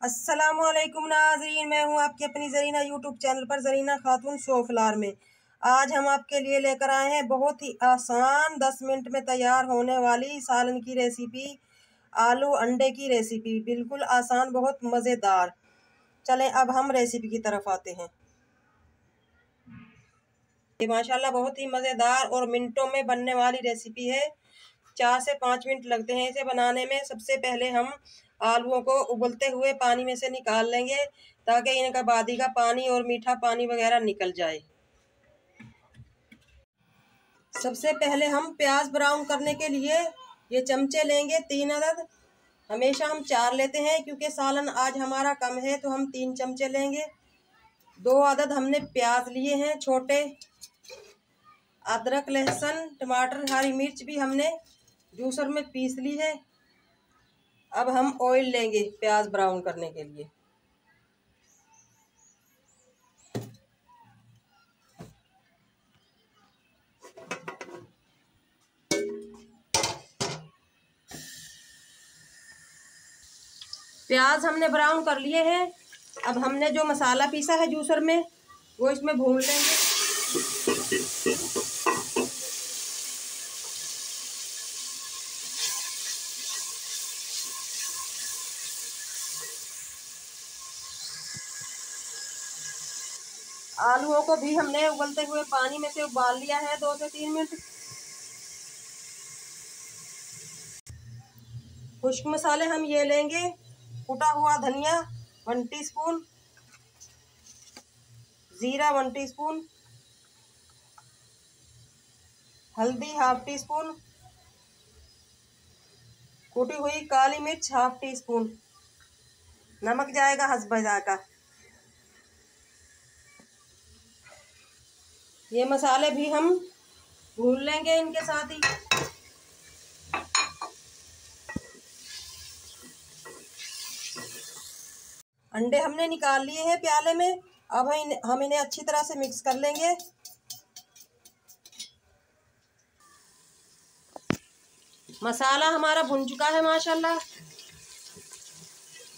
अस्सलामुअलैकुम नाज़रीन, मैं हूं आपकी अपनी ज़रीना यूट्यूब चैनल पर ज़रीना खातून शोफलार में। आज हम आपके लिए लेकर आए हैं बहुत ही आसान 10 मिनट में तैयार होने वाली सालन की रेसिपी, आलू अंडे की रेसिपी। बिल्कुल आसान, बहुत मज़ेदार। चलें अब हम रेसिपी की तरफ आते हैं। ये माशाल्लाह बहुत ही मज़ेदार और मिनटों में बनने वाली रेसिपी है। 4 से 5 मिनट लगते हैं इसे बनाने में। सबसे पहले हम आलूओं को उबलते हुए पानी में से निकाल लेंगे ताकि इनका बादी का पानी और मीठा पानी वगैरह निकल जाए। सबसे पहले हम प्याज ब्राउन करने के लिए ये चमचे लेंगे 3 अदद। हमेशा हम 4 लेते हैं क्योंकि सालन आज हमारा कम है तो हम 3 चमचे लेंगे। 2 अदद हमने प्याज लिए हैं छोटे। अदरक, लहसुन, टमाटर, हरी मिर्च भी हमने जूसर में पीस ली है। अब हम ऑयल लेंगे प्याज ब्राउन करने के लिए। प्याज हमने ब्राउन कर लिए हैं। अब हमने जो मसाला पीसा है जूसर में वो इसमें भून लेंगे। आलूओं को भी हमने उबलते हुए पानी में से उबाल लिया है 2 से 3 मिनट। खुश्क मसाले हम ये लेंगे, कुटा हुआ धनिया 1 टीस्पून, जीरा 1 टीस्पून, हल्दी 1/2 टीस्पून, कुटी हुई काली मिर्च 1/2 टीस्पून, नमक जाएगा हस्ब जायका। ये मसाले भी हम भून लेंगे इनके साथ ही। अंडे हमने निकाल लिए हैं प्याले में। अब हम इन्हें अच्छी तरह से मिक्स कर लेंगे। मसाला हमारा भुन चुका है माशाल्लाह।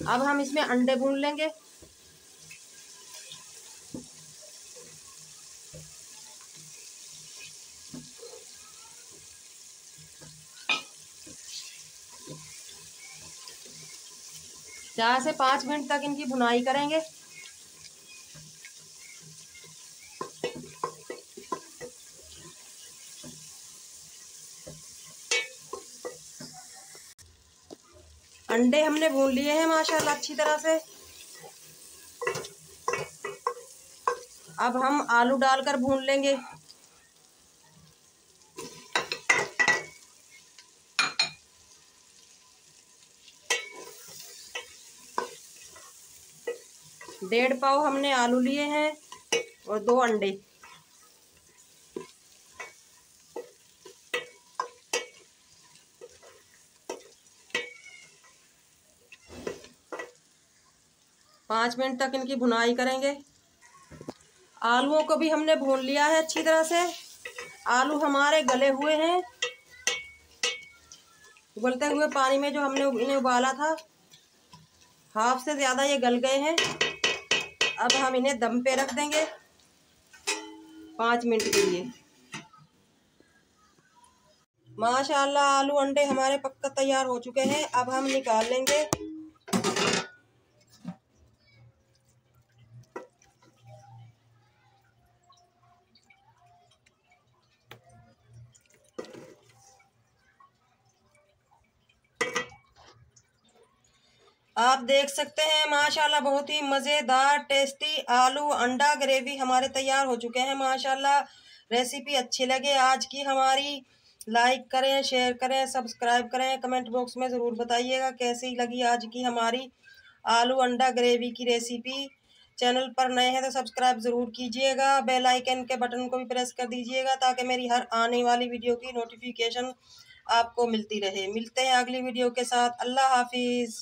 अब हम इसमें अंडे भून लेंगे। चार से 5 मिनट तक इनकी भुनाई करेंगे। अंडे हमने भून लिए हैं माशाल्लाह अच्छी तरह से। अब हम आलू डालकर भून लेंगे। डेढ़ पाव हमने आलू लिए हैं और 2 अंडे। पाँच मिनट तक इनकी भुनाई करेंगे। आलूओं को भी हमने भून लिया है अच्छी तरह से। आलू हमारे गले हुए हैं। उबलते हुए पानी में जो हमने इन्हें उबाला था, हाफ से ज़्यादा ये गल गए हैं। अब हम इन्हें दम पे रख देंगे 5 मिनट के लिए। माशाल्लाह आलू अंडे हमारे पक्का तैयार हो चुके हैं। अब हम निकाल लेंगे। आप देख सकते हैं माशाल्लाह बहुत ही मज़ेदार टेस्टी आलू अंडा ग्रेवी हमारे तैयार हो चुके हैं माशाल्लाह। रेसिपी अच्छी लगे आज की हमारी, लाइक करें, शेयर करें, सब्सक्राइब करें। कमेंट बॉक्स में ज़रूर बताइएगा कैसी लगी आज की हमारी आलू अंडा ग्रेवी की रेसिपी। चैनल पर नए हैं तो सब्सक्राइब ज़रूर कीजिएगा। बेल आइकन के बटन को भी प्रेस कर दीजिएगा ताकि मेरी हर आने वाली वीडियो की नोटिफिकेशन आपको मिलती रहे। मिलते हैं अगली वीडियो के साथ। अल्लाह हाफिज़।